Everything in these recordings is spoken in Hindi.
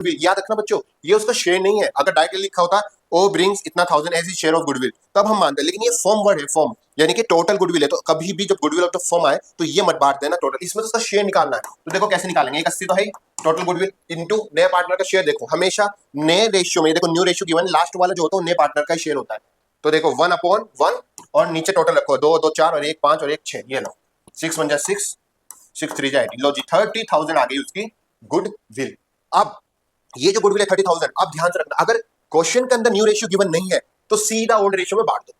याद रखना बच्चों, ये उसका शेयर नहीं है। अगर डायरेक्टली लिखा होता ओ ब्रिंग्स इतना 1000 एज शेयर ऑफ गुडविल, तब हम मानते हैं, लेकिन ये फॉर्म वर्ड है, फॉर्म यानी कि टोटल गुडविल है। तो कभी भी जब गुडविल ऑफ द फॉर्म आए तो ये मत बांट देना टोटल, इसमें तो उसका शेयर निकालना है। तो देखो कैसे निकालेंगे, एक 80 तो है टोटल गुडविल इनटू नए पार्टनर का शेयर। देखो हमेशा नए रेशियो में, देखो न्यू रेशियो गिवन, लास्ट वाला जो होता है नए पार्टनर का शेयर होता है। तो देखो 1/1 और नीचे टोटल रखो 2 2 4 और 1 5 और 1 6, ये लो 6 1 6 6 3 8, लो जी 30,000 आ गई उसकी गुडविल। अब ये जो गुडविल है 30,000, अब ध्यान से रखना, अगर क्वेश्चन के अंदर न्यू रेशियो गिवन नहीं है तो सीधा ओल्ड रेशियो में बांट दो।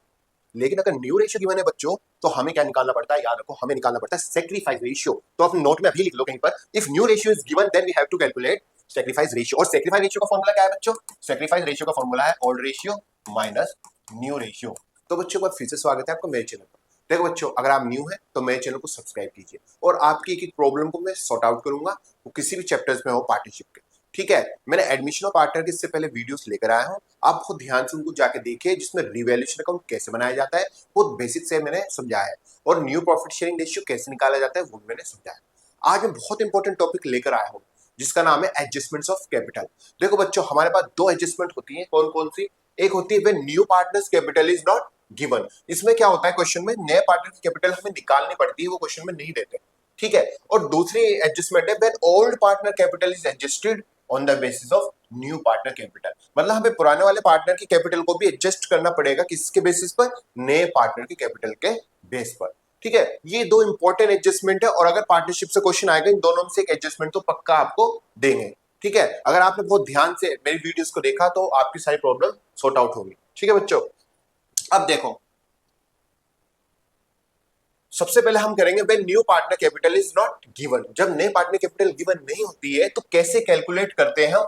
लेकिन अगर न्यू रेशियो गिवन है बच्चों, तो हमें क्या निकालना पड़ता है, याद रखो, हमें निकालना पड़ता है सैक्रिफाइस रेशियो। तो अपने नोट में अभी लिख लो कहीं पर, if new ratio is given then we have to calculate sacrifice ratio. और सैक्रिफाइस रेशियो का फॉर्मूला क्या है बच्चों, सैक्रिफाइस रेशियो का फॉर्मूला है old ratio minus new ratio. तो बच्चों का फिर से स्वागत है आपको मेरे चैनल पर। देखो बच्चों, अगर आप न्यू हैं तो मेरे चैनल को सब्सक्राइब कीजिए और आपकी एक एक प्रॉब्लम को मैं सॉर्ट आउट करूंगा, वो किसी भी चैप्टर्स में हो पार्टनरशिप के। ठीक है, मैंने एडमिशन ऑफ पार्टनर के इससे पहले वीडियोस लेकर आया हूं, आप खुद ध्यान से उनको जाके देखिए, जिसमें रिवैल्यूएशन अकाउंट कैसे बनाया जाता है वो बेसिक से मैंने समझाया है, और न्यू प्रॉफिट शेयरिंग रेशियो कैसे निकाला जाता है वो मैंने समझाया। आज मैं बहुत इंपॉर्टेंट टॉपिक लेकर आया हूं जिसका नाम है एडजस्टमेंट्स ऑफ कैपिटल। देखो बच्चों, हमारे पास दो एडजस्टमेंट होती है, कौन कौन सी, एक होती है when new partners capital is not given. इसमें क्या होता है, क्वेश्चन में नए पार्टनर की कैपिटल हमें निकालनी पड़ती है, वो क्वेश्चन में नहीं देते। ठीक है, और दूसरी एडजस्टमेंट है when old partner capital is adjusted on the basis of new partner capital. मतलब हमें पुराने वाले पार्टनर की कैपिटल को भी एडजस्ट करना पड़ेगा, किसके बेसिस पर, नए पार्टनर की कैपिटल के बेस पर। ठीक है, ये दो इंपॉर्टेंट एडजस्टमेंट है, और अगर पार्टनरशिप से क्वेश्चन आएगा इन दोनों में से एक एडजस्टमेंट तो पक्का आपको देंगे। ठीक है, अगर आपने बहुत ध्यान से मेरी वीडियोस को देखा तो आपकी सारी प्रॉब्लम सॉर्ट आउट होगी। ठीक है बच्चों, अब देखो सबसे पहले हम करेंगे when new partner capital is not given. जब नए पार्टनर कैपिटल गिवन नहीं होती है तो कैसे कैलकुलेट करते हैं,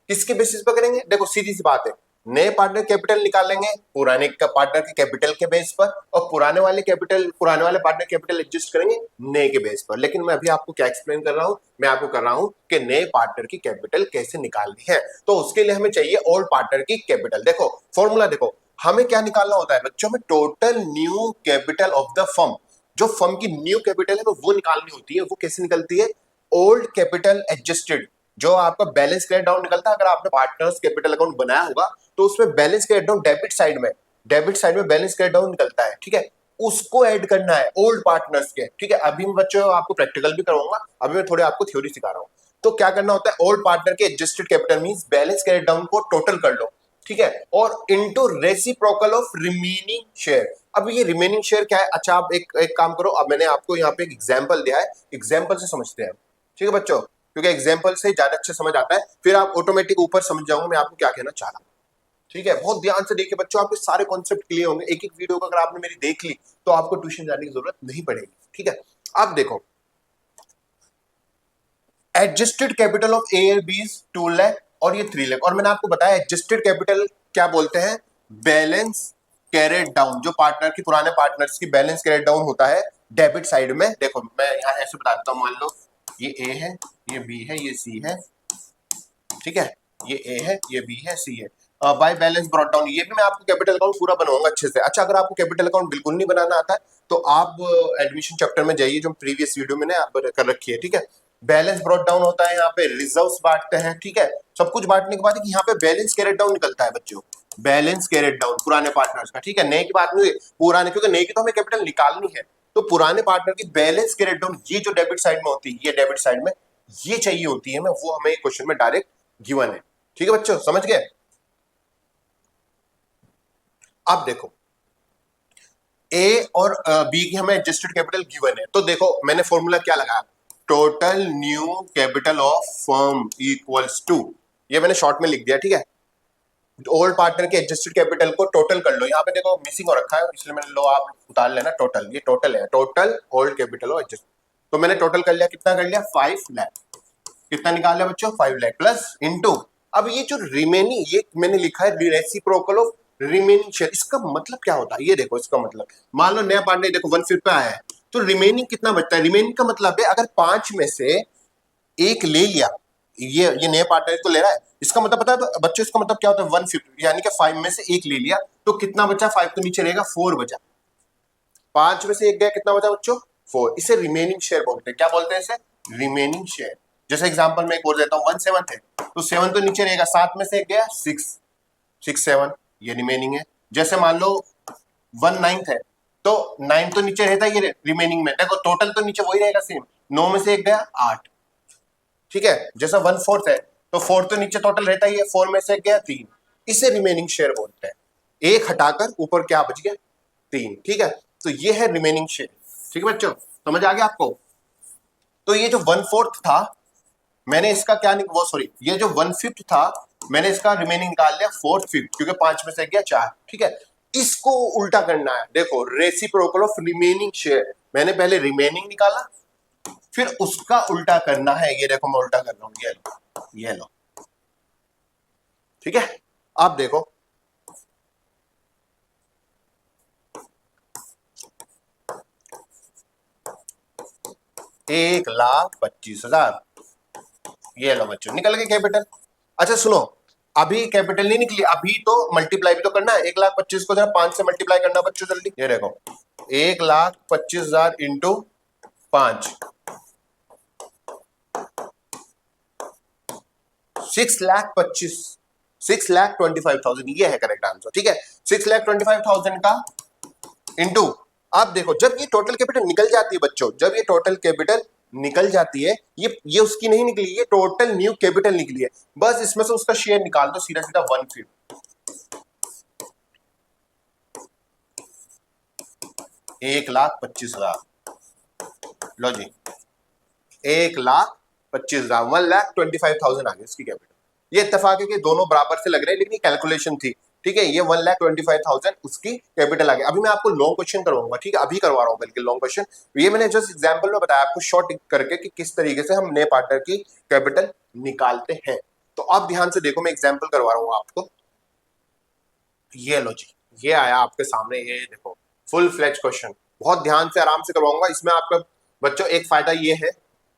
किसके बेसिस पर करेंगे। देखो सीधी सी बात है, नए पार्टनर कैपिटल निकालेंगे पुराने का पार्टनर के कैपिटल के बेस पर, और पुराने वाले पार्टनर कैपिटल एडजस्ट करेंगे नए के बेस पर। लेकिन मैं अभी आपको क्या एक्सप्लेन कर रहा हूं, मैं आपको कर रहा हूं कि नए पार्टनर की कैपिटल कैसे निकालनी है। तो उसके लिए हमें चाहिए ओल्ड पार्टनर की कैपिटल। देखो फॉर्मूला, देखो हमें क्या निकालना होता है बच्चों में, total new capital of the firm. जो फर्म की न्यू कैपिटल है वो निकालनी होती है। वो कैसे निकलती है, ओल्ड कैपिटल एडजस्टेड, जो आपका बैलेंस क्रेडिट डाउन निकलता है। अगर आपने पार्टनर्स कैपिटल अकाउंट बनाया होगा तो उसमें balance credit down debit side में बैलेंस क्रेडिट डाउन निकलता है। ठीक है, उसको ऐड करना है ओल्ड पार्टनर्स के। ठीक है, अभी मैं बच्चों आपको प्रैक्टिकल भी कराऊंगा, अभी मैं थोड़े आपको थ्योरी सिखा रहा हूं। तो क्या करना होता है, ओल्ड पार्टनर के adjusted capital means balance credit down को टोटल कर लो। ठीक है, और into reciprocal of remaining share. अब ये रिमेनिंग शेयर क्या है, अच्छा आप एक काम करो, अब मैंने आपको यहाँ पे एक एग्जांपल दिया है, एग्जांपल से समझते हैं। ठीक है बच्चों, क्योंकि एग्जांपल से ज्यादा अच्छे समझ आता है, फिर आप ऑटोमेटिक ऊपर समझ जाओगे मैं आपको क्या कहना चाह रहा हूँ। ठीक है, बहुत ध्यान से देखिए बच्चों, आपके सारे कॉन्सेप्ट क्लियर होंगे। एक एक वीडियो को अगर आपने मेरी देख ली तो आपको ट्यूशन जाने की जरूरत नहीं पड़ेगी। ठीक है, अब देखो adjusted capital of A and B 2 lakh और ये 3 लाख, और मैंने आपको बताया एडजस्टेड कैपिटल क्या बोलते हैं, बैलेंस कैरेट डाउन। जो पार्टनर की, पुराने पार्टनर्स की बैलेंस कैरेट डाउन होता है डेबिट साइड में। देखो मैं यहाँ ऐसे बता देता हूँ, मान लो ये ए है, ये बी है, ये सी है। ठीक है, ये ए है, ये बी है, सी है। बाय बैलेंस ब्रॉट डाउन, ये भी मैं आपको कैपिटल अकाउंट पूरा बनवाऊंगा अच्छे से। अच्छा, अगर आपको कैपिटल अकाउंट बिल्कुल नहीं बनाना आता है तो आप एडमिशन चैप्टर में जाइए, जो प्रीवियस वीडियो मैंने कर रखी है। ठीक है, बैलेंस ब्रॉट डाउन होता है, यहाँ पे रिजर्व्स बांटते हैं। ठीक है, सब कुछ बांटने के बाद यहाँ पे बैलेंस कैरेट डाउन निकलता है बच्चों, बैलेंस कैरेट डाउन पुराने पार्टनर्स का। ठीक है, नए की बात नहीं, पुराने, क्योंकि नए की तो हमें कैपिटल निकालनी है, तो पुराने पार्टनर की बैलेंस कैरेट डाउन, ये जो डेबिट साइड में होती है, ये डेबिट साइड में ये चाहिए होती है, मैं वो हमें क्वेश्चन में डायरेक्ट गिवन है। ठीक है बच्चों, समझ गए। अब देखो ए और बी की हमें एडजस्टेड कैपिटल गिवन है, तो देखो मैंने फॉर्मूला क्या लगाया, total new capital of firm equals to, ये मैंने शॉर्ट में लिख दिया। ठीक है, ओल्ड पार्टनर के एडजस्टेड कैपिटल को टोटल कर लो। यहाँ पे देखो मिसिंग हो रखा है, इसलिए मैंने लो आप उतार लेना टोटल, ये टोटल है, टोटल ओल्ड कैपिटल और एडजस्ट। तो मैंने टोटल कर लिया, कितना कर लिया, 5 लाख। कितना निकाल लिया बच्चों, 5 लाख प्लस इनटू, अब ये जो रिमेनिंग, ये मैंने लिखा है रेसिप्रोकल ऑफ रिमेनिंग शेयर। इसका मतलब क्या होता है, ये देखो इसका मतलब, मान लो नया पार्टनर देखो 150 पे आया है, तो रिमेनिंग कितना बचता है। रिमेनिंग का मतलब है अगर 5 में से एक ले लिया, ये नए पार्टनर को ले रहा है, इसका मतलब पता है तो बच्चों, इसका मतलब क्या होता है, 150 यानी कि 5 में से एक ले लिया तो कितना बचा, 5 तो नीचे रहेगा, 4 बचा। 5 में से एक गया, कितना बचा बच्चों, 4। इसे रिमेनिंग शेयर बोलते हैं, क्या बोलते हैं इसे, रिमेनिंग शेयर। जैसे एग्जांपल में एक और देता हूँ, 1 7 है तो 7 तो नीचे रहेगा, 7 में से एक गया 6, 6 7 ये रिमेनिंग है। जैसे मान लो 1 9 है तो 9 तो नीचे रहता है, ये रिमेनिंग में देखो टोटल तो नीचे वही रहेगा सेम, 9 में से एक गया 8, ठीक है। जैसा 1 4 है तो 4 तो नीचे टोटल रहता ही है, 4 में से एक गया 3, इसे रिमेनिंग शेयर बोलते हैं। एक हटाकर ऊपर क्या बच गया 3, ठीक है। तो ये है रिमेनिंग शेयर, ठीक है बच्चों, समझ आ गया आपको। तो ये जो 1/4 था मैंने इसका क्या वो सॉरी ये जो 1/5 था मैंने इसका रिमेनिंग निकाल लिया 4/5, क्योंकि 5 में से गया 4, ठीक है। इसको उल्टा करना है, देखो रेसिप्रोकल ऑफ रिमेनिंग शेयर, मैंने पहले रिमेनिंग निकाला फिर उसका उल्टा करना है, ये देखो मैं उल्टा कर रहा हूं, ये लो, ठीक है। आप देखो 1,25,000, ये लो बच्चों निकल गए कैपिटल। अच्छा सुनो, अभी कैपिटल नहीं निकली, अभी तो मल्टीप्लाई भी तो करना है, 1,25,000 को जरा 5 से मल्टीप्लाई करना बच्चों जल्दी। ये देखो 1,25,000 इंटू 5, 6,25,000, ये है करेक्ट आंसर, ठीक है। 6,25,000 का इंटू, आप देखो जब ये टोटल कैपिटल निकल जाती है बच्चों, जब ये टोटल कैपिटल निकल जाती है, ये उसकी नहीं निकली, ये टोटल न्यू कैपिटल निकली है, बस इसमें से उसका शेयर निकाल दो सीधा सीधा 1/5, 1,25,000, लो जी 1,25,000, 1,25,000 आ गई इसकी कैपिटल। ये इत्तेफाक है कि दोनों बराबर से लग रहे हैं लेकिन ये कैलकुलेशन थी, ठीक है। ये 1,25,000 उसकी कैपिटल आ गई। अभी मैं आपको लॉन्ग क्वेश्चन करवाऊंगा, ठीक है, अभी करवा रहा हूं बल्कि लॉन्ग क्वेश्चन, ये मैंने जस्ट एग्जांपल में बताया आपको शॉर्ट करके कि किस तरीके से हम नए पार्टनर की कैपिटल निकालते हैं। तो आप ध्यान से देखो, मैं एग्जाम्पल करवा रहा हूं आपको, ये लो जी, ये आया आपके सामने, ये देखो फुल फ्लेज क्वेश्चन, बहुत ध्यान से आराम से करवाऊंगा। इसमें आपका बच्चों एक फायदा ये है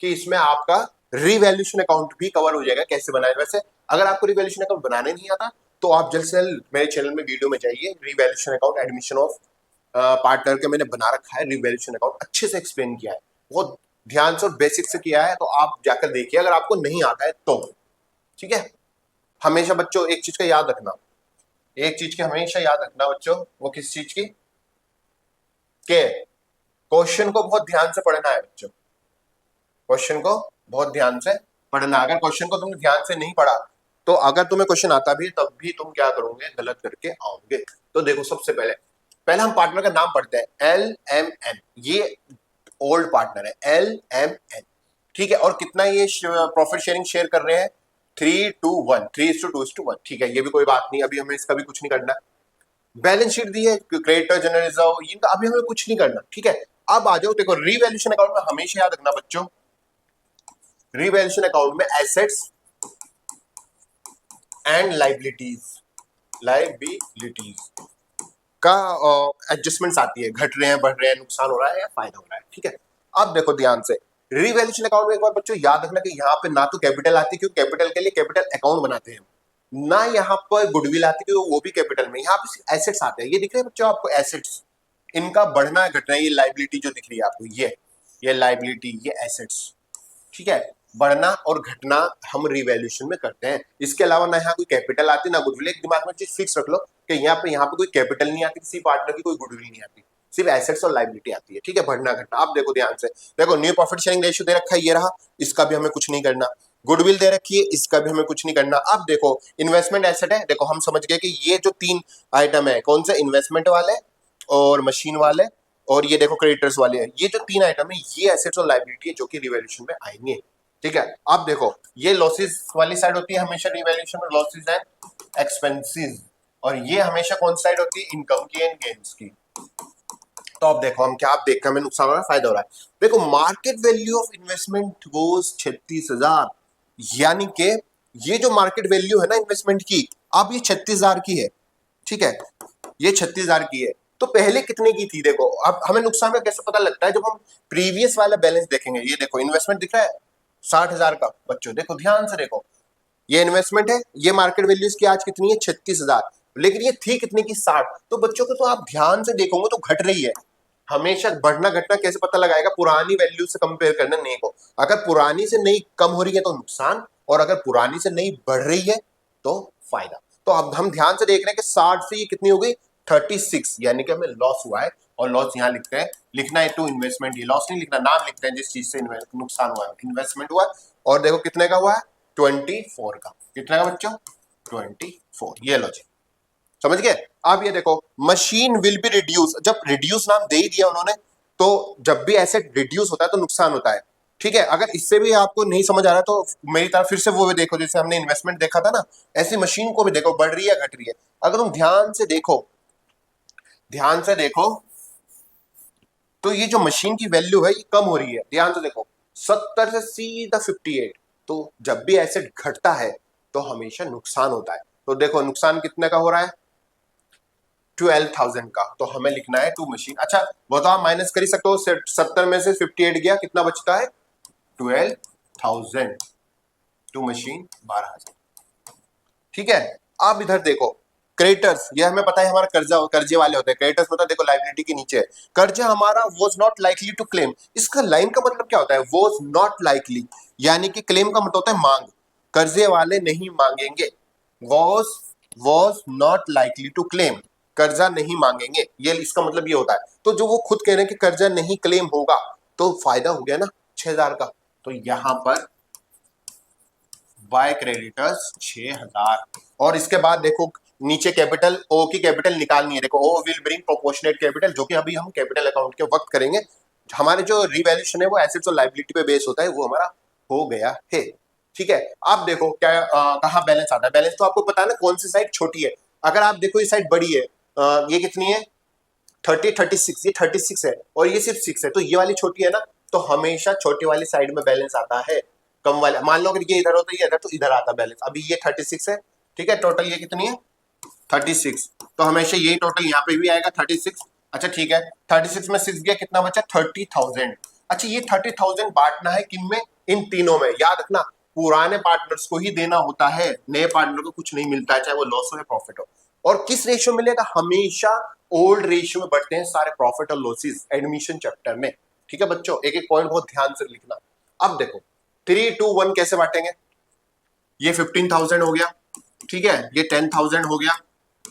कि इसमें आपका रिवैल्यूएशन अकाउंट भी कवर हो जाएगा, कैसे बनाए। वैसे अगर आपको रिवैल्यूएशन अकाउंट बनाने नहीं आता तो आप जल्द से जल्द मेरे चैनल में वीडियो में जाइए, revaluation account admission of partner के मैंने बना रखा है, रिवैल्यूएशन अकाउंट अच्छे से एक्सप्लेन किया है, बहुत ध्यान से और बेसिक से किया है, तो आप जाकर देखिए अगर आपको नहीं आता है तो, ठीक है। हमेशा बच्चों एक चीज का याद रखना, एक चीज की हमेशा याद रखना बच्चों, वो किस चीज की, के क्वेश्चन को बहुत ध्यान से पढ़ना है बच्चों, क्वेश्चन को बहुत ध्यान से पढ़ना। अगर क्वेश्चन को तुमने ध्यान से नहीं पढ़ा तो अगर तुम्हें क्वेश्चन आता भी तब भी तुम क्या करोगे, गलत करके आओगे। तो देखो सबसे पहले पहले हम पार्टनर का नाम पढ़ते हैं, LMN, ये ओल्ड पार्टनर है LMN, ठीक है। और कितना ये प्रॉफिट शेयरिंग शेयर कर रहे हैं, 3:1, 3:2:1, ठीक है। ये भी कोई बात नहीं, अभी हमें इसका भी कुछ नहीं करना। बैलेंस शीट दी है, क्रेडिटर जनरल रिजर्व, इनका अभी हमें कुछ नहीं करना, ठीक है। अब आ जाओ देखो रिवैल्यूएशन अकाउंट में हमेशा याद रखना बच्चों, रिवैल्यूएशन अकाउंट में एसेट्स एंड लाइबिलिटीज का एडजस्टमेंट्स आती है, घट रहे हैं, बढ़ रहे हैं, नुकसान हो रहा है या फायदा हो रहा है, ठीक है। अब देखो ध्यान से रिवैल्यूएशन अकाउंट में एक बार बच्चों याद रखना कि यहाँ पे ना तो कैपिटल आती है क्योंकि कैपिटल के लिए कैपिटल अकाउंट बनाते हैं, ना यहाँ पर गुडविल आती है वो भी कैपिटल में, यहाँ पे एसेट्स आते हैं। ये दिख रहे हैं बच्चों आपको एसेट्स, इनका बढ़ना घटना, ये लाइबिलिटी जो दिख रही है आपको, ये लाइबिलिटी, ये एसेट्स, ठीक है। बढ़ना और घटना हम रिवैल्यूएशन में करते हैं, इसके अलावा ना यहाँ कोई कैपिटल आती ना गुडविल। एक दिमाग में चीज फिक्स रख लो कि यहाँ पे कोई कैपिटल नहीं आती, किसी पार्टनर की कोई गुडविल नहीं आती, सिर्फ एसेट्स और लाइबिलिटी आती है, ठीक है, बढ़ना घटना। आप देखो ध्यान से, देखो न्यू प्रॉफिट शेयरिंग रेशियो दे रखा है, ये रहा, इसका भी हमें कुछ नहीं करना। गुडविल दे रखी है, इसका भी हमें कुछ नहीं करना। अब देखो इन्वेस्टमेंट एसेट है, देखो हम समझ गए कि ये जो 3 आइटम है, कौन से, इन्वेस्टमेंट वाले और मशीन वाले और ये देखो क्रेडिटर्स वाले हैं, ये जो 3 आइटम है ये एसेट्स और लाइबिलिटी है जो कि रिवैल्यूएशन में आएंगे, ठीक है। अब देखो ये लॉसेस वाली साइड होती है हमेशा रिवैल्यूएशन में, लॉसेस एंड एक्सपेंसेस, और ये हमेशा कौन साइड होती है, इनकम की एंड गेन्स की। तो अब देखो हम क्या, आप देखकर हमें नुकसान हो रहा है, फायदा हो रहा है। देखो market value of investment was 36,000, यानी कि ये जो मार्केट वैल्यू है ना इन्वेस्टमेंट की, अब ये 36,000 की है, ठीक है, ये 36,000 की है। तो पहले कितने की थी, देखो अब हमें नुकसान का कैसे पता लगता है, जब हम प्रीवियस वाला बैलेंस देखेंगे। ये देखो इन्वेस्टमेंट दिख रहा है 60,000 का, बच्चों देखो ध्यान से देखो, ये इन्वेस्टमेंट है, ये मार्केट वैल्यू इसकी आज कितनी है, 36,000, लेकिन ये थी कितने की, 60। तो बच्चों को तो आप ध्यान से देखोगे तो घट रही है, हमेशा बढ़ना घटना कैसे पता लगाएगा? पुरानी वैल्यू से कंपेयर करना नई को। अगर पुरानी से नई कम हो रही है तो नुकसान, और अगर पुरानी से नई बढ़ रही है तो फायदा। तो अब हम ध्यान से देख रहे हैं कि 60 से ये कितनी हो गई? 36, यानी कि हमें लॉस हुआ है। और लॉस यहाँ लिखते हैं, लिखना है टू इन्वेस्टमेंट, ये लॉस नहीं लिखना, नाम लिखते हैं जिस चीज से नुकसान हुआ है, इन्वेस्टमेंट हुआ। और देखो कितने का हुआ है? 24 का। कितने का बच्चों? 24। ये लो जी, समझ गए? अब ये देखो, मशीन विल बी रिड्यूस, जब रिड्यूस नाम दे ही दिया उन्होंने, तो जब भी एसेट रिड्यूस होता है तो नुकसान होता है। ठीक है, अगर इससे भी आपको नहीं समझ आ रहा तो मेरी तरफ फिर से वो भी देखो, जैसे हमने इन्वेस्टमेंट देखा था ना, ऐसी मशीन को भी देखो, बढ़ रही है घट रही है। अगर तुम ध्यान से देखो, ध्यान से देखो, तो ये जो मशीन की वैल्यू है ये कम हो रही है। ध्यान से देखो, 70 से सीधा 58। तो जब भी एसेट घटता है तो हमेशा नुकसान होता है। तो देखो नुकसान कितने का हो रहा है? 12,000 का। तो हमें लिखना है टू मशीन। अच्छा वो तो आप माइनस कर ही सकते हो, 70 में से 58 गया, कितना बचता है? 12,000। To machine 12,000। ठीक है, आप इधर देखो, क्रेडिटर्स, ये हमें पता है हमारा कर्जा, कर्जे वाले होते हैं। क्रेडिटर्स होता है, देखो लाइबिलिटी के नीचे है। कर्जा हमारा was not likely to claim. इसका लाइन का मतलब क्या होता है? वाज नॉट लाइकली, यानी कि क्लेम का मतलब होता है मांग, कर्जे वाले नहीं मांगेंगे। Was not likely to claim, कर्जा नहीं मांगेंगे, ये इसका मतलब ये होता है। तो जो वो खुद कह रहे हैं कि कर्जा नहीं क्लेम होगा, तो फायदा हो गया ना 6,000 का। तो यहां पर बाय क्रेडिटर्स 6,000। और इसके बाद देखो नीचे कैपिटल, ओ की कैपिटल निकालनी है। देखो O will bring proportionate capital, जो कि अभी हम कैपिटल अकाउंट के वक्त करेंगे। हमारे जो रिवैल्यूएशन है वो एसेट्स और लायबिलिटी पे बेस होता है, वो हमारा हो गया है। ठीक है, आप देखो क्या कहाँ बैलेंस आता है। बैलेंस तो आपको पता है ना, कौन सी साइड छोटी है। अगर आप देखो ये साइड बड़ी है, ये कितनी है? 36, ये 36 है और ये सिर्फ 6 है, तो ये वाली छोटी है ना, तो हमेशा छोटी वाली साइड में बैलेंस आता है। कम वाले, मान लो अगर ये इधर होता है, ये इधर, तो इधर आता बैलेंस। अभी ये 36 है, ठीक है, टोटल ये कितनी है? 36। तो हमेशा यही टोटल यहाँ पे भी आएगा 36। अच्छा ठीक है, 36 में 6 गया, कितना बचा? 30,000। अच्छा ये 30,000 बांटना है किन में? इन तीनों में। याद रखना, पुराने पार्टनर्स को ही देना होता है, नए पार्टनर को कुछ नहीं मिलता है, चाहे वो लॉस हो या प्रॉफिट हो। और किस रेशियो मिलेगा? हमेशा ओल्ड रेशियो में बढ़ते हैं सारे प्रॉफिट और लॉसेस एडमिशन चैप्टर में। ठीक है बच्चों, एक एक पॉइंट बहुत ध्यान से लिखना। अब देखो 3, 2, 1 कैसे बांटेंगे? ये 15,000 हो गया, ठीक है, ये 10,000 हो गया,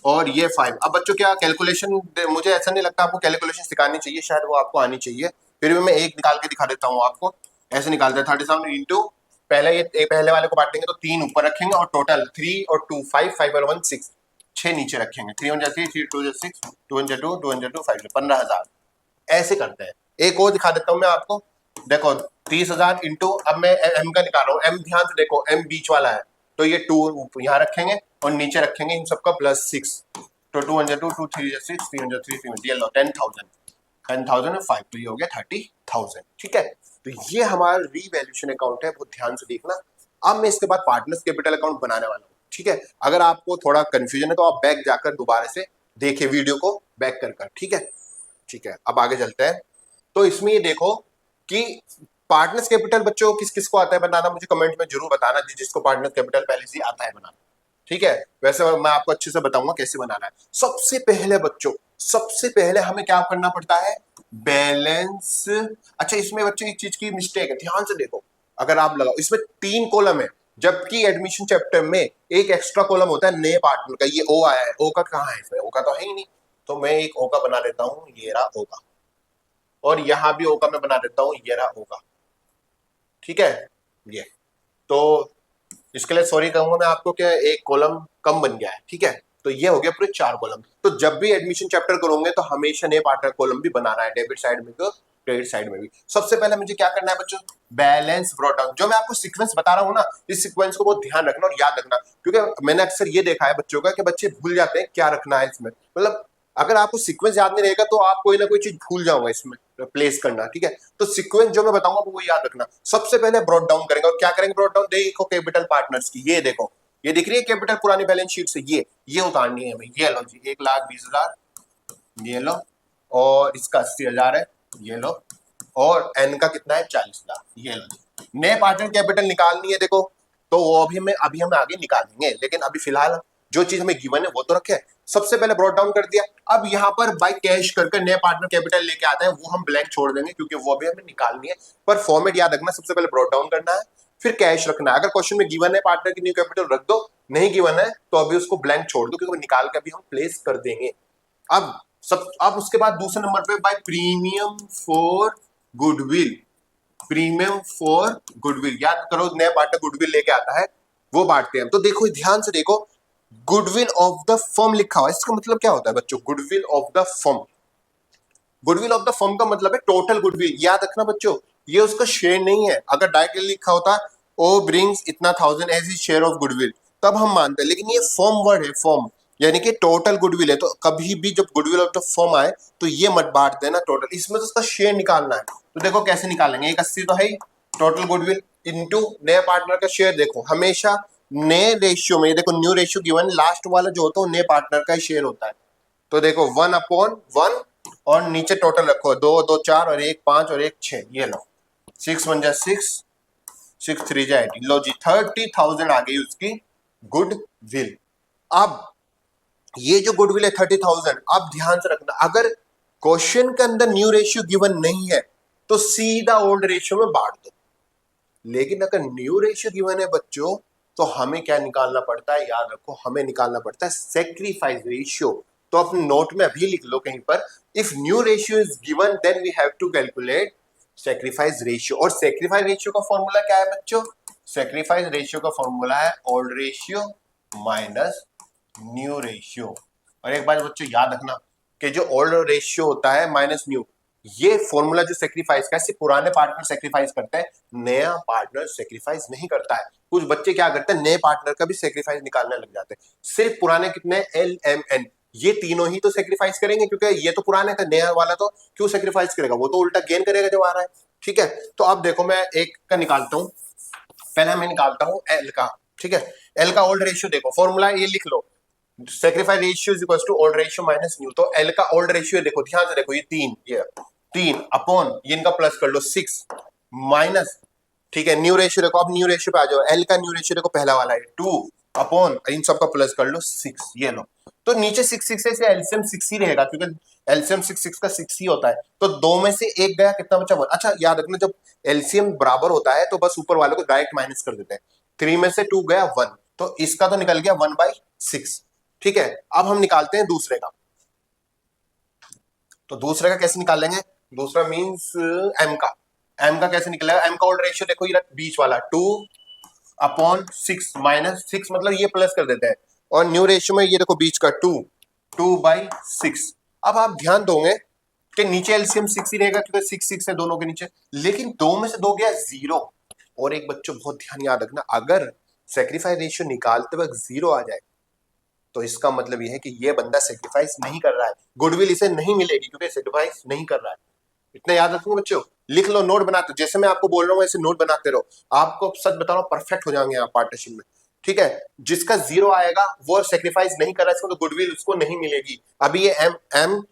और ये 5। अब बच्चों क्या कैलकुलेशन, मुझे ऐसा नहीं लगता आपको कैलकुलेशन सिखानी चाहिए, शायद वो आपको आनी चाहिए, फिर भी मैं एक निकाल के दिखा देता हूँ आपको। ऐसे निकालते हैं 37 इंटू, पहले ये पहले वाले को बांटेंगे तो 3 ऊपर रखेंगे, और टोटल 3 और 2 5, 5 और 1 6, 6 नीचे रखेंगे। 3 1 3, 3 2 6, 2 1 2, 2 1 2 5, 15,000। ऐसे करते हैं। एक और दिखा देता हूँ मैं आपको, देखो 30,000 इंटू, अब मैं एम का निकाल रहा हूँ। एम ध्यान से देखो, एम बीच वाला है, तो ये 2 यहाँ रखेंगे और नीचे रखेंगे इन सबका +6। तो 2 1 2, 2 3 6, 3 1 3, 3 ये लो 10,000, 10,000 और 5, तो ये हो गया 30,000। ठीक है, तो ये हमारा रीवैल्यूएशन अकाउंट है, बहुत ध्यान से देखना। अब मैं इसके बाद पार्टनर्स कैपिटल अकाउंट बनाने वाला हूँ। ठीक है, अगर आपको थोड़ा कंफ्यूजन है तो आप बैक जाकर दोबारा से देखिए वीडियो को, बैक कर। ठीक है, ठीक है, अब आगे चलते हैं। तो इसमें ये देखो कि पार्टनर्स कैपिटल बच्चों किस किस को आता है बनाना, मुझे कमेंट में जरूर बताना, जिसको पार्टनर्स कैपिटल पहले से आता है बनाना। ठीक है, वैसे मैं आपको अच्छे से बताऊंगा कैसे बनाना है। सबसे पहले बच्चों, सबसे पहले हमें क्या करना पड़ता है? बैलेंस। अच्छा इसमें बच्चों एक चीज की मिस्टेक है, ध्यान से देखो, अगर आप लगाओ, इसमें 3 कॉलम है, जबकि एडमिशन चैप्टर में एक एक्स्ट्रा कॉलम होता है नए पार्टनर का। ये ओ आया है, ओ का कहाँ है? इसमें ओ का तो है ही नहीं, तो मैं एक ओ का बना देता हूँ, ये रहा ओ का, और यहां भी ओ का मैं बना देता हूं, ये रहा ओ का। ठीक है, ये तो इसके लिए सॉरी कहूंगा मैं आपको कि एक कॉलम कम बन गया है। ठीक है, तो ये हो गया पूरे 4 कॉलम। तो जब भी एडमिशन चैप्टर करोगे तो हमेशा नए पार्टनर कॉलम भी बनाना है, डेबिट साइड में तो क्रेडिट साइड में भी। सबसे पहले मुझे क्या करना है बच्चों? Balance brought down. जो मैं आपको सीक्वेंस बता रहा हूँ ना, इस सीक्वेंस को बहुत ध्यान रखना और याद रखना, क्योंकि मैंने अक्सर ये देखा है बच्चों का कि बच्चे भूल जाते हैं क्या रखना है इसमें। मतलब अगर आपको सीक्वेंस याद नहीं रहेगा तो आप कोई ना कोई चीज भूल जाओगे इसमें प्लेस करना। ठीक है, तो सीक्वेंस जो मैं बताऊंगा वो याद रखना। सबसे पहले ब्रॉट डाउन करेंगे, और क्या करेंगे ब्रॉट डाउन? देखो कैपिटल पार्टनर्स की, ये देखो, ये दिख रही है कैपिटल पुरानी बैलेंस शीट से, ये उतारनी है हमें। ये लो जी, 1,20,000, ये लो, और इसका 80,000 है, ये लो, और एन का कितना है? 40,000, ये लो जी। नए पार्टनर कैपिटल निकालनी है देखो, तो वो अभी हम आगे निकालेंगे, लेकिन अभी फिलहाल जो चीज हमें गिवन है वो तो रखे, सबसे पहले ब्रॉट डाउन कर दिया। अब यहाँ पर बाय कैश करके नए पार्टनर कैपिटल लेके आता है, वो हम ब्लैंक छोड़ देंगे क्योंकि वो अभी हमें निकालनी है। पर फॉर्मेट याद रखना, सबसे पहले ब्रॉट डाउन करना है, फिर कैश रखना है। अगर क्वेश्चन में गिवन है पार्टनर की न्यू कैपिटल रख दो, नहीं गिवन है तो अभी उसको ब्लैंक छोड़ दो क्योंकि निकाल के अभी हम प्लेस कर देंगे। अब उसके बाद दूसरे नंबर पे by premium for goodwill, premium for goodwill याद करो, नया पार्टनर गुडविल लेके आता है वो बांटते हैं। तो देखो ध्यान से देखो, गुडविल ऑफ द फर्म लिखा हुआ है, इसका मतलब क्या होता है बच्चों, goodwill of the firm. Goodwill of the firm का मतलब है टोटल गुडविल। याद रखना बच्चों, ये उसका शेयर नहीं है। अगर डायरेक्टली लिखा होता ओ ब्रिंग्स इतना 1000 एज ही शेयर ऑफ गुडविल तब हम मानते हैं, लेकिन ये फर्म वर्ड है, फर्म यानी कि टोटल गुडविल है। तो कभी भी जब गुडविल ऑफ द फर्म आए तो ये मत बांट देना टोटल, इसमें तो उसका शेयर निकालना है। तो देखो कैसे निकालेंगे, 180 तो है ही टोटल गुडविल इनटू नए पार्टनर का शेयर। देखो हमेशा नए रेशियो में, देखो न्यू रेशियो गिवन, लास्ट वाला जो होता है नए पार्टनर का शेयर होता है। तो देखो 1/1 और नीचे टोटल रखो 2 2 4 और 1 5 और 1 6, ये लो 6 1 6 6 3 18, लो जी 30,000 आ गई उसकी गुडविल। अब ये जो गुडविल है 30,000, अब ध्यान से रखना, अगर क्वेश्चन के अंदर न्यू रेशियो गिवन नहीं है तो सीधा ओल्ड रेशियो में बांट दो। लेकिन अगर न्यू रेशियो गिवन है बच्चों तो हमें क्या निकालना पड़ता है, याद रखो हमें निकालना पड़ता है सेक्रीफाइस रेशियो। तो अपने नोट में अभी लिख लो कहीं पर, if new ratio is given then we have to calculate sacrifice ratio. और सेक्रीफाइस रेशियो का फॉर्मूला क्या है बच्चों, सेक्रीफाइस रेशियो का फॉर्मूला है old ratio minus new ratio. और एक बात बच्चों याद रखना कि जो ओल्ड रेशियो होता है माइनस न्यू, ये फॉर्मूला जो सेक्रीफाइस का है सिर्फ पुराने पार्टनर सेक्रीफाइस करते हैं, नया पार्टनर सेक्रीफाइस नहीं करता है। कुछ बच्चे क्या करते हैं, नए पार्टनर का भी सेक्रीफाइस निकालने लग जाते हैं। सिर्फ पुराने कितने, LMN, ये तीनों ही तो सेक्रीफाइस करेंगे क्योंकि ये तो पुराने थे, नया वाला तो क्यों सेक्रीफाइस करेगा, वो तो उल्टा गेन करेगा जब आ रहा है। ठीक है, तो अब देखो मैं एक का निकालता हूं, पहले मैं निकालता हूं एल का। ठीक है, एल का ओल्ड रेशियो देखो, फॉर्मूला ये लिख लो, sacrifice ratio is equal to old ratio minus new. तो एल का ओल्ड रेशियो देखो, ध्यान से देखो, ये 3 अपॉन ये इनका प्लस कर लो 6 माइनस, ठीक है न्यू रेशियो देखो, अब न्यू रेशियो पे आ जाओ, एल का न्यू रेशियो देखो पहला वाला है 2 अपॉन इन सब का प्लस कर लो 6, ये लो। तो नीचे 6 6 से एलसीएम 6 ही रहेगा क्योंकि एलसीएम 6 6 का 6 ही होता है। तो दो में से एक गया, कितना बचा 1। अच्छा याद रखना, जब एलसीएम बराबर होता है तो बस ऊपर वाले को डायरेक्ट माइनस कर देते हैं। 3 में से 2 गया 1, तो इसका तो निकल गया 1/6। ठीक है, अब हम निकालते हैं दूसरे का। तो दूसरे का कैसे निकालेंगे, दूसरा मींस एम का, एम का कैसे निकलेगा, एम का ओल्ड रेशियो देखो ये बीच वाला 2/6 माइनस 6 मतलब ये प्लस कर देते हैं, और न्यू रेशियो में ये देखो बीच का 2/6। अब आप ध्यान दोगे कि नीचे एलसीएम 6 ही रहेगा क्योंकि 6 6 है दोनों के नीचे, लेकिन 2 में से 2 गया 0। और एक बच्चों बहुत ध्यान याद रखना, अगर सेक्रीफाइस रेशियो निकालते वक्त 0 आ जाए तो इसका मतलब यह है कि ये बंदा सेक्रीफाइस नहीं कर रहा है, गुडविल इसे नहीं मिलेगी क्योंकि सेक्रीफाइस नहीं कर रहा है। इतना याद रखोगे बच्चों, लिख लो, नोट बनाते, जैसे मैं आपको बोल रहा हूँ ऐसे नोट बनाते रहो, आपको सच बता रहा हूँ परफेक्ट हो जाएंगे आप पार्टनरशिप में। ठीक है, जिसका 0 आएगा वो सेक्रीफाइस नहीं कर रहा है, इसको तो गुडविल उसको नहीं मिलेगी। अभी ये एम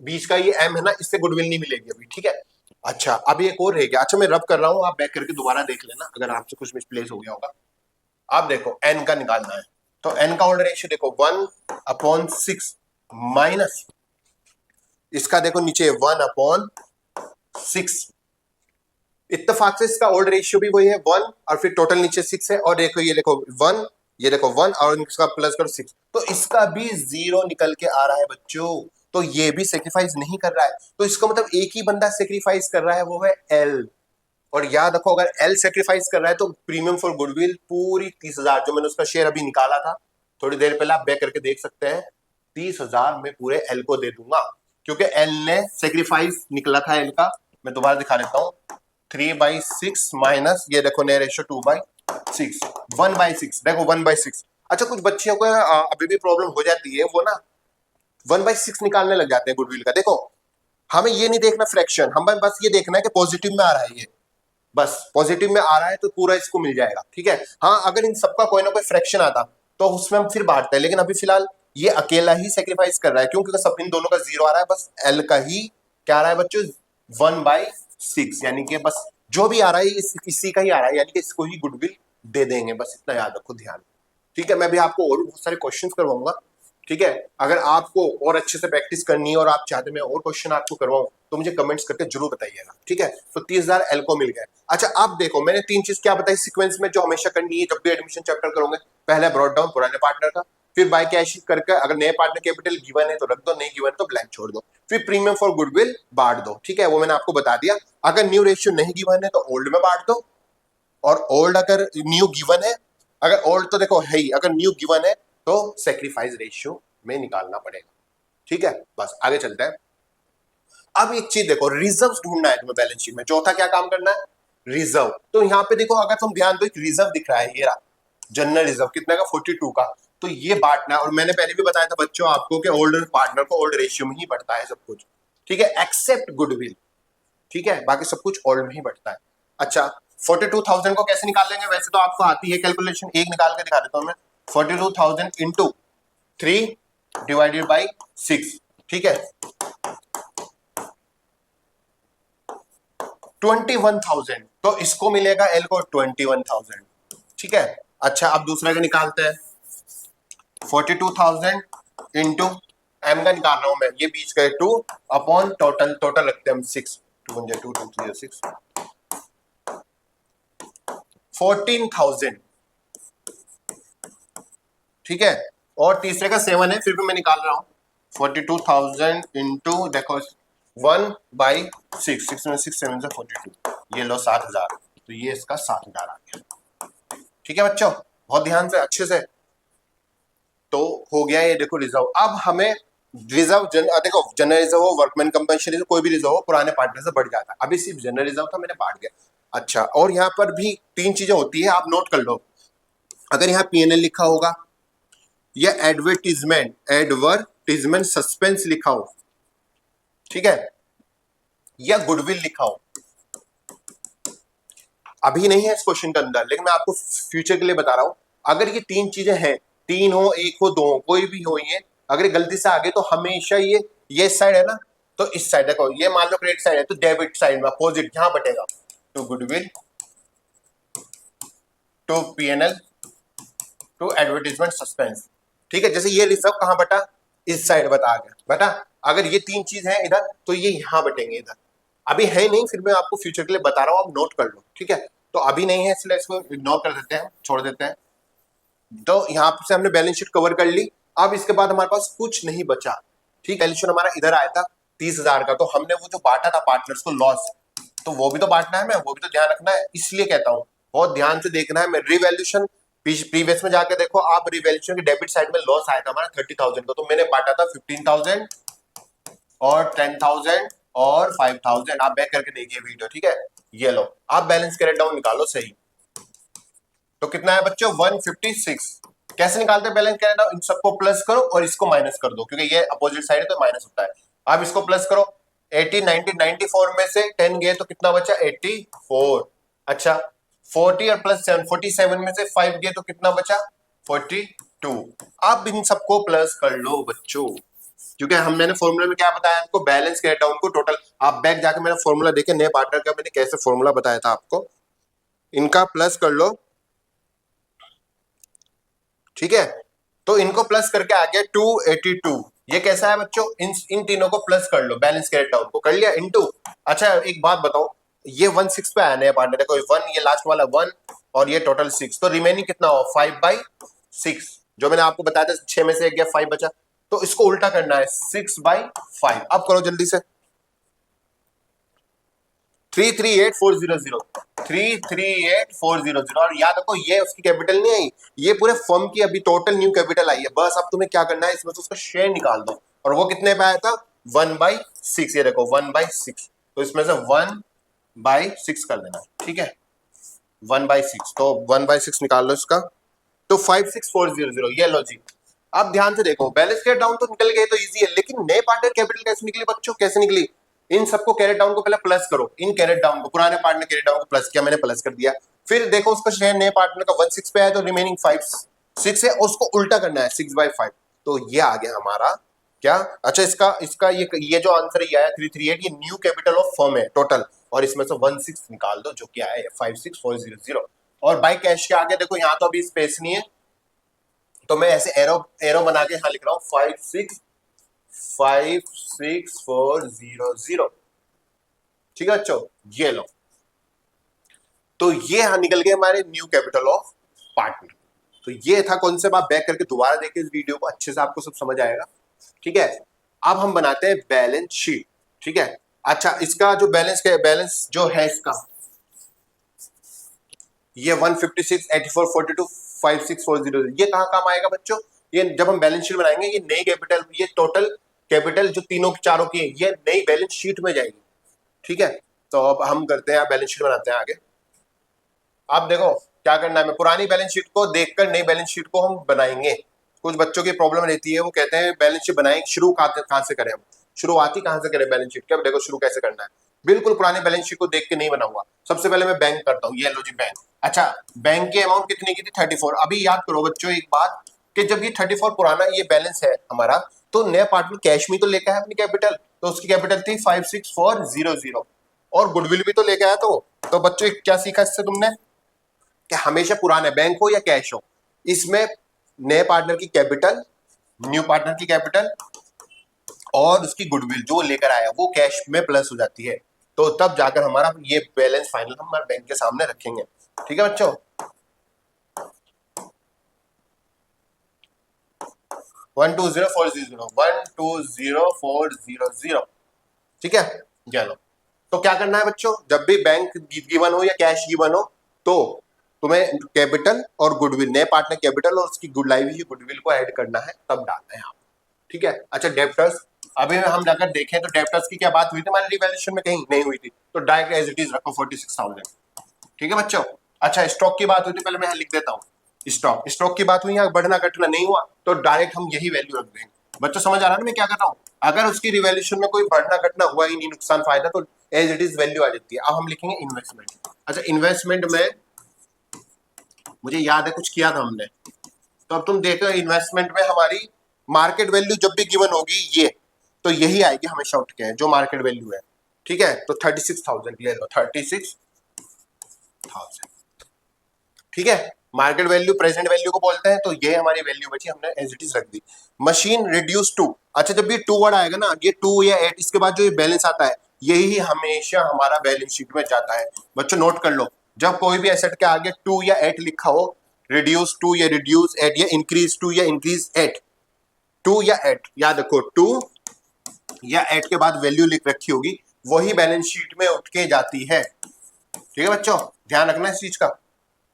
बीच का ये एम है ना, इससे गुडविल नहीं मिलेगी अभी। ठीक है, अच्छा अभी एक और रह गया, अच्छा मैं रब कर रहा हूँ, आप बैक करके दोबारा देख लेना अगर आपसे कुछ मिसप्लेस हो गया होगा। आप देखो एन का निकालना है, तो एन का ओल्ड रेशियो देखो 1/6 माइनस इसका देखो नीचे 1/6। इत्तेफाक से इसका ओल्ड रेशियो भी वही है 1 और फिर टोटल नीचे 6 है, और देखो ये देखो 1, ये देखो 1 और इसका प्लस करो 6, तो इसका भी 0 निकल के आ रहा है बच्चों। तो ये भी सेक्रीफाइस नहीं कर रहा है, तो इसका मतलब एक ही बंदा सेक्रीफाइस कर रहा है, वो है एल। और याद रखो अगर एल सेक्रीफाइस कर रहा है तो प्रीमियम फॉर गुडविल पूरी 30,000, जो मैंने उसका शेयर अभी निकाला था थोड़ी देर पहले, आप बैक करके देख सकते हैं, 30,000 में पूरे एल को दे दूंगा क्योंकि एल ने सेक्रीफाइस निकला था एल का। मैं दोबारा दिखा देता हूँ, 3/6 माइनस ये देखो नए रेशियो 2/6, 1/6 देखो 1/6। अच्छा कुछ बच्चों को अभी भी प्रॉब्लम हो जाती है, वो ना 1/6 निकालने लग जाते हैं गुडविल का। देखो हमें ये नहीं देखना फ्रैक्शन, हमें बस ये देखना है कि पॉजिटिव में आ रहा है, ये बस पॉजिटिव में आ रहा है तो पूरा इसको मिल जाएगा। ठीक है, हाँ अगर इन सबका कोई ना कोई फ्रैक्शन आता तो उसमें हम फिर बांटते हैं, लेकिन अभी फिलहाल ये अकेला ही सेक्रीफाइस कर रहा है क्योंकि सब इन दोनों का 0 आ रहा है, बस एल का ही क्या आ रहा है बच्चों 1/6, यानी कि बस जो भी आ रहा है इसी का ही आ रहा है, यानी कि इसको ही गुडविल दे देंगे, बस इतना याद रखो ध्यान। ठीक है, मैं भी आपको और भी बहुत सारे क्वेश्चंस करवाऊंगा। ठीक है, अगर आपको और अच्छे से प्रैक्टिस करनी है और आप चाहते मैं और क्वेश्चन आपको करवाऊं तो मुझे कमेंट्स करके जरूर बताइएगा। ठीक है, तो 30,000 एल को मिल गया। अच्छा, अब देखो मैंने 3 चीज क्या बताई सीक्वेंस में जो हमेशा करनी है जब भी एडमिशन चैप्टर करोगे। पहले ब्रॉट डाउन पुराने पार्टनर का, फिर बाय कैश करके अगर नए पार्टनर कैपिटल गिवन है तो रख दो, नहीं गिवन तो ब्लैंक छोड़ दो, फिर प्रीमियम फॉर गुडविल बांट दो। ठीक है, वो मैंने आपको बता दिया। अगर न्यू रेशियो नहीं गिवन है तो ओल्ड में बांट दो, और ओल्ड अगर न्यू गिवन है, अगर ओल्ड तो देखो है ही, अगर न्यू गिवन है तो सेक्रीफाइस रेशियो में निकालना पड़ेगा। ठीक है, बस आगे चलते हैं। अब एक चीज देखो, रिजर्व ढूंढना है तुम्हें बैलेंस शीट में। चौथा क्या काम करना है, रिजर्व। तो यहाँ पे देखो अगर तुम ध्यान दो, एक रिजर्व दिख रहा है, ये रहा जनरल रिजर्व, कितने का 42 का। तो ये बांटना है, और मैंने पहले भी बताया था बच्चों आपको कि ओल्ड पार्टनर को ओल्ड रेशियो में ही बढ़ता है सब कुछ। ठीक है, एक्सेप्ट गुडविल। ठीक है, बाकी सब कुछ ओल्ड में ही बढ़ता है। अच्छा, 42,000 को कैसे निकाल लेंगे, वैसे तो आपको आती है कैलकुलेशन, एक निकाल के दिखा देता हूं मैं। 42,000 इंटू 3 डिवाइडेड बाई 6। ठीक है, 21,000, तो इसको मिलेगा एल को 21,000। ठीक है, अच्छा अब दूसरा का निकालते हैं। 42,000 इंटू एम का निकाल रहा हूं मैं, ये बीच का 2 अपॉन टोटल, टोटल रखते हैं हम 6, 2 1 2 2 3 6, 14,000। ठीक है, और तीसरे का 7 है, फिर भी मैं निकाल रहा हूं। 42,000 इंटू देखो 1/6, 6 में 6 7 से 42, ये लो 7,000, तो ये इसका 7,000 आ गया। ठीक है बच्चों, बहुत ध्यान से अच्छे से। तो हो गया ये देखो रिजर्व। अब हमें रिजर्व देखो जनरल रिजर्व हो, वर्कमैन कंपनसेशन रिजर्व, कोई भी रिजर्व हो पुराने पार्टनर से बढ़ जाता है। अभी सिर्फ जनरल रिजर्व था, मैंने बांट दिया। अच्छा, और यहाँ पर भी 3 चीजें होती है, आप नोट कर लो। अगर यहाँ पीएनएल लिखा होगा या एडवर्टीजमेंट सस्पेंस लिखा हो, ठीक है, या गुडविल लिखा हो, अभी नहीं है इस क्वेश्चन के अंदर, लेकिन मैं आपको फ्यूचर के लिए बता रहा हूं। अगर ये 3 चीजें हैं, 3 हो, 1 हो, 2 हो, कोई भी हो, ये अगर गलती से आगे तो हमेशा ये साइड है ना, तो इस साइड देखो, ये मान लो क्रेडिट साइड है तो डेबिट साइड में अपोजिट यहां बटेगा, to goodwill, to PNL, to advertisement suspense. ठीक है, जैसे ये रिजर्व कहां बटा, इस साइड बता गया बटा। अगर ये 3 चीज है इधर तो ये यहां बटेंगे इधर। अभी है नहीं, फिर मैं आपको फ्यूचर के लिए बता रहा हूं, आप नोट कर लो। ठीक है, तो अभी नहीं है इसलिए इसको इग्नोर कर देते हैं, छोड़ देते हैं। तो यहाँ से हमने बैलेंस शीट कवर कर ली। अब इसके बाद हमारे पास कुछ नहीं बचा। ठीक, बैलेंस शीट हमारा इधर आया था 30,000 का, तो हमने वो जो बांटा था पार्टनर्स को लॉस, तो वो भी तो बांटना है, मैं वो भी तो ध्यान रखना है, इसलिए कहता हूँ बहुत ध्यान से देखना है। मैं रिवैल्यूएशन प्रीवियस में जाकर देखो आप, रिवैल्यूएशन के डेबिट साइड में लॉस आया था हमारा 30,000 का, तो मैंने बांटा था 15,000 और 10,000 और 5,000। आप बैक करके देखिए वीडियो। ठीक है, ये लो आप बैलेंस कैरेट डाउन निकालो सही। तो कितना है बच्चों, 156। कैसे निकालते हैं बैलेंस कैरेट डाउन, इन सबको प्लस करो और इसको माइनस कर दो, क्योंकि ये अपोजिट साइड है तो माइनस होता है। आप इसको प्लस करो, 80 90 94 में से 10 गए तो कितना बचा, 84। अच्छा, 40 और प्लस 7 47 में से 5 गए तो कितना बचा, 42। आप इन सबको प्लस कर लो बच्चों, क्योंकि हम मैंने फॉर्मूला में क्या बताया आपको, बैलेंस कैरेट डाउन को टोटल। आप बैक जाके मेरा फॉर्मूला देखे नए पार्टनर का, मैंने कैसे फॉर्मूला बताया था आपको, इनका प्लस कर लो। ठीक है, तो इनको प्लस करके आ गया 282। ये कैसा है बच्चों, इन तीनों को प्लस कर लो, बैलेंस कैरेट डाउन को कर लिया इनटू। अच्छा एक बात बताओ, ये 16 पे आया नया पार्टनर, देखो 1, ये लास्ट वाला 1 और ये टोटल 6, तो रिमेनिंग कितना हो, 5/6। जो मैंने आपको बताया था 6 में से 1 गया, 5 बचा, तो इसको उल्टा करना है, 6/5। अब करो जल्दी से, 338,400, 338,400। और याद रखो ये उसकी कैपिटल नहीं आई, ये पूरे फर्म की अभी टोटल न्यू कैपिटल आई है। बस अब तुम्हें क्या करना है, इसमें से उसका शेयर निकाल दो, और वो कितने पे आया था, 1/6। ये देखो 1/6, तो इसमें से 1/6 कर देना। ठीक है, 1/6, तो 1/6 निकाल लो इसका, तो 56,400। ये लो जी। अब ध्यान से देखो, बैलेंस कैरेट डाउन तो निकल गए तो इजी है, लेकिन नए पार्टनर कैपिटल कैसे निकली बच्चों, कैसे निकली। इन सबको कैरेट डाउन को पहले प्लस करो, इन कैरेट डाउन को, पुराने पार्टनर कैरेट डाउन को प्लस किया, मैंने प्लस कर दिया। फिर देखो उसका शेयर नए पार्टनर का 16 पे आया, तो रिमेनिंग 5/6 है, उसको उल्टा करना है, 6/5। तो ये आ गया हमारा क्या, अच्छा इसका इसका ये जो आंसर ये आया 338, ये न्यू कैपिटल ऑफ फर्म है टोटल, और इसमें से 16 निकाल दो जो कि आया 56,400। और बाई कैश के आगे देखो, यहाँ तो अभी स्पेस नहीं है, तो मैं ऐसे एरो एरो बना के यहाँ लिख रहा हूँ 565400। ठीक है बच्चों, ये लो। तो ये यहाँ निकल गए हमारे न्यू कैपिटल ऑफ पार्टनर। तो ये था कॉन्सेप्ट, आप बैक करके दोबारा देखिए इस वीडियो को, अच्छे से आपको सब समझ आएगा। ठीक है, अब हम बनाते हैं बैलेंस शीट। ठीक है, अच्छा इसका जो बैलेंस जो है इसका, ये 156 84 42 5640, ये कहाँ काम आएगा बच्चों? ये जब हम बैलेंस शीट बनाएंगे, ये नई कैपिटल, ये टोटल कैपिटल जो तीनों चारों की है, ये नई बैलेंस शीट में जाएगी। ठीक है, तो अब हम करते हैं, बैलेंस शीट बनाते हैं आगे। आप देखो क्या करना है, मैं पुरानी बैलेंस शीट को देखकर नई बैलेंस शीट को हम बनाएंगे। कुछ बच्चों की प्रॉब्लम रहती है, वो कहते हैं बैलेंस शीट बनाएं, शुरू कहाँ से करें हम, शुरुआती कहाँ से करें बैलेंस शीट के। अब देखो शुरू कैसे करना है, बिल्कुल पुरानी बैलेंस शीट को देख के नहीं बनाऊंगा। सबसे पहले मैं बैंक करता हूँ, ये लो जी बैंक। अच्छा, बैंक की अमाउंट कितनी की थी? 34। अभी याद करो बच्चों एक बात, कि जब ये 34 पुराना ये बैलेंस है हमारा, तो नया पार्टनर कैश में तो लेकर है अपनी कैपिटल, तो उसकी कैपिटल थी 56400, और गुडविल भी तो लेके आया। तो बच्चों क्या सीखा इससे तुमने, कि हमेशा पुराने बैंक हो या कैश हो, इसमें नए पार्टनर की कैपिटल, न्यू पार्टनर की कैपिटल और उसकी गुडविल जो लेकर आया वो कैश में प्लस हो जाती है। तो तब जाकर हमारा ये बैलेंस फाइनल हम हमारे बैंक के सामने रखेंगे। ठीक है बच्चों, 12040 ठीक है, चलो। तो क्या करना है बच्चों, जब भी बैंक गिवन हो या कैश गिवन हो, तो तुम्हें कैपिटल और गुडविल, नए पार्टनर कैपिटल और उसकी गुडविल को ऐड करना है, तब डालना है आप। ठीक है, अच्छा डेप्टर्स, अभी हम जाकर देखें तो डेप्टर्स की क्या बात हुई थी हमारे रिवैल्यूएशन में? कहीं नहीं हुई थी, तो डायरेक्ट एज इट इज रखो 46,000। ठीक है बच्चों, अच्छा स्टॉक की बात हुई थी, पहले मैं यहाँ लिख देता हूँ। स्टॉक की बात हुई, यहाँ बढ़ना घटना नहीं हुआ, तो डायरेक्ट हम यही वैल्यू रख देंगे। बच्चों समझ आ रहा है ना मैं क्या कर रहा हूँ? अगर उसकी रिवैल्यूएशन में कोई बढ़ना घटना हुआ ही नहीं, नुकसान फायदा, तो एज इट इज वैल्यू आ जाती है। अब हम लिखेंगे इन्वेस्टमेंट। अच्छा इन्वेस्टमेंट में मुझे याद है कुछ किया था हमने, तो अब तुम देखो इन्वेस्टमेंट में हमारी मार्केट वैल्यू जब भी गिवन होगी ये, तो यही आएगी हमेशा उठ के, जो मार्केट वैल्यू है। ठीक है, तो 36,000 ले लो, 36,000। ठीक है, मार्केट वैल्यू प्रेजेंट वैल्यू को बोलते हैं, तो ये हमारी वैल्यू बची, हमने एज इट इज रख दी। मशीन रिड्यूस टू, अच्छा जब ये टू वर्ड आएगा ना, ये 2 या 8, इसके बाद जो ये बैलेंस आता है, यही हमेशा हमारा बैलेंस शीट में जाता है। बच्चों नोट कर लो, जब कोई भी एसेट के आगे 2 या 8 लिखा हो, रिड्यूस टू या रिड्यूस 8 या इंक्रीज टू या इंक्रीज 8, 2 या 8, याद रखो 2 या 8 के बाद वैल्यू लिख रखी होगी, वही बैलेंस शीट में उठ के जाती है। ठीक है बच्चों, ध्यान रखना इस चीज का।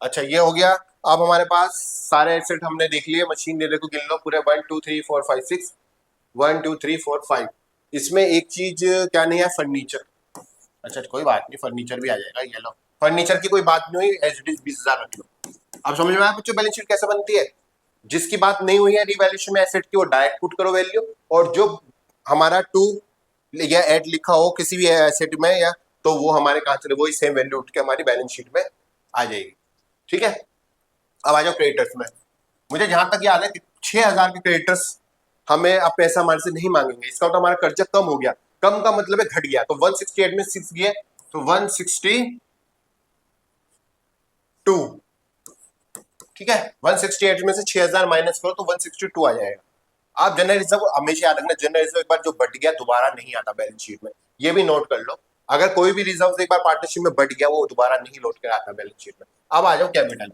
अच्छा ये हो गया। अब हमारे पास सारे एसेट हमने देख लिए, मशीन दे देखो गिन लो पूरे 1 2 3 4 5 6, 1 2 3 4 5। इसमें एक चीज क्या नहीं है, फर्नीचर। अच्छा कोई बात नहीं, फर्नीचर भी आ जाएगा, ये लो। फर्नीचर की कोई बात नहीं हुई, एज इट इज 20,000 रख लो। अब समझ में आया बच्चों बैलेंस शीट कैसे बनती है? जिसकी बात नहीं हुई है रिवैल्यूएशन में एसेट की, वो डायरेक्ट पुट करो वैल्यू, और जो हमारा 2 या 8 लिखा हो किसी भी एसेट में, या तो वो हमारे कहाँ चले, वही सेम वैल्यू उठ के हमारी बैलेंस शीट में आ जाएगी। ठीक है, अब आ जाओ क्रेडिटर्स में। मुझे जहां तक याद है कि 6,000 के क्रेडिटर्स हमें अब पैसा हमारे से नहीं मांगेंगे, इसका तो हमारा कर्जा कम हो गया। कम का मतलब है घट गया, तो 168 में 6 गए, तो 162। ठीक है, 168 में से 6,000 माइनस करो तो 162 आ जाएगा। आप जनरल रिजर्व हमेशा याद रखना, जनरल रिजर्व एक बार जो बढ़ गया दोबारा नहीं आता बैलेंस शीट में, ये भी नोट कर लो। अगर कोई भी रिजर्व एक बार पार्टनरशिप में बढ़ गया, वो दोबारा नहीं लौट कर आता बैलेंस शीट में। अब आ जाओ कैपिटल।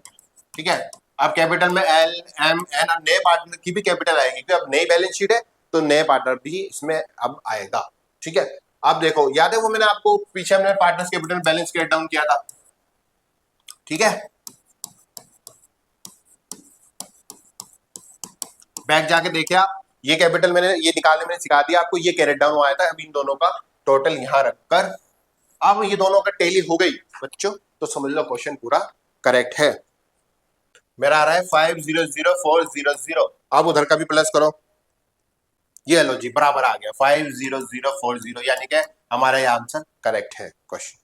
ठीक है, अब कैपिटल में एल एम एन, अब नए पार्टनर की भी कैपिटल आएगी, क्योंकि अब नई बैलेंस शीट है, तो नए पार्टनर भी इसमें अब आएगा। ठीक है, अब देखो याद है वो मैंने आपको पीछे हमने partners capital balance create down किया था। ठीक है, बैक जाके देखे आप, ये कैपिटल मैंने ये निकालने मैंने सिखा दिया आपको, ये कैरेट डाउन आया था। अब इन दोनों का टोटल यहां रखकर, अब ये दोनों का टेली हो गई बच्चों, तो समझ लो क्वेश्चन पूरा करेक्ट है। मेरा आ रहा है 500400। अब उधर का भी प्लस करो, ये लो जी बराबर आ गया 50040, यानी कि हमारा ये आंसर करेक्ट है क्वेश्चन।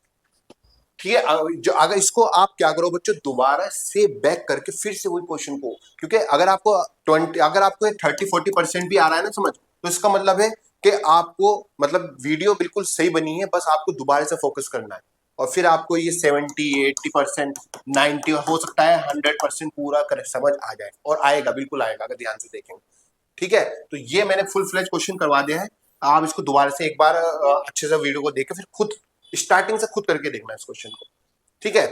ठीक है, जो अगर इसको आप क्या करो बच्चों, दोबारा से बैक करके फिर से वही क्वेश्चन को, क्योंकि अगर आपको 20, अगर आपको 30-40% भी आ रहा है ना समझ, तो इसका मतलब है कि आपको मतलब वीडियो बिल्कुल सही बनी है, बस आपको दोबारा से फोकस करना है। और फिर आपको ये 70-80%, 90 हो सकता है 100% पूरा कर समझ आ जाए, और आएगा, बिल्कुल आएगा अगर ध्यान से देखेंगे। ठीक है, तो ये मैंने फुल फ्लेज क्वेश्चन करवा दिया है। आप इसको दोबारा से एक बार अच्छे से वीडियो को देख के फिर खुद स्टार्टिंग से खुद करके देखना इस क्वेश्चन को। ठीक है,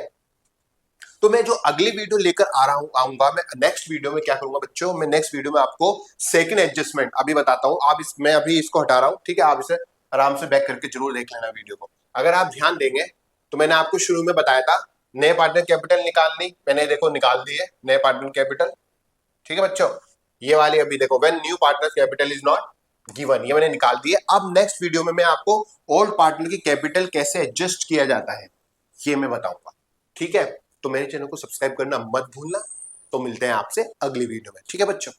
तो मैं जो अगली वीडियो लेकर आ रहा हूं आऊंगा, मैं नेक्स्ट वीडियो में क्या करूंगा बच्चों, मैं नेक्स्ट वीडियो में आपको सेकंड एडजस्टमेंट अभी बताता हूं। आप इस मैं अभी इसको हटा रहा हूं, ठीक है, आप इसे आराम से बैक करके जरूर देख लेना वीडियो को। अगर आप ध्यान देंगे तो मैंने आपको शुरू में बताया था नए पार्टनर कैपिटल निकालनी, मैंने देखो निकाल दी है नए पार्टनर कैपिटल। ठीक है बच्चों, ये वाली अभी देखो when new partner capital is not given, ये मैंने निकाल दी है। अब नेक्स्ट वीडियो में मैं आपको ओल्ड पार्टनर की कैपिटल कैसे एडजस्ट किया जाता है ये मैं बताऊंगा। ठीक है, तो मेरे चैनल को सब्सक्राइब करना मत भूलना। तो मिलते हैं आपसे अगली वीडियो में। ठीक है बच्चों।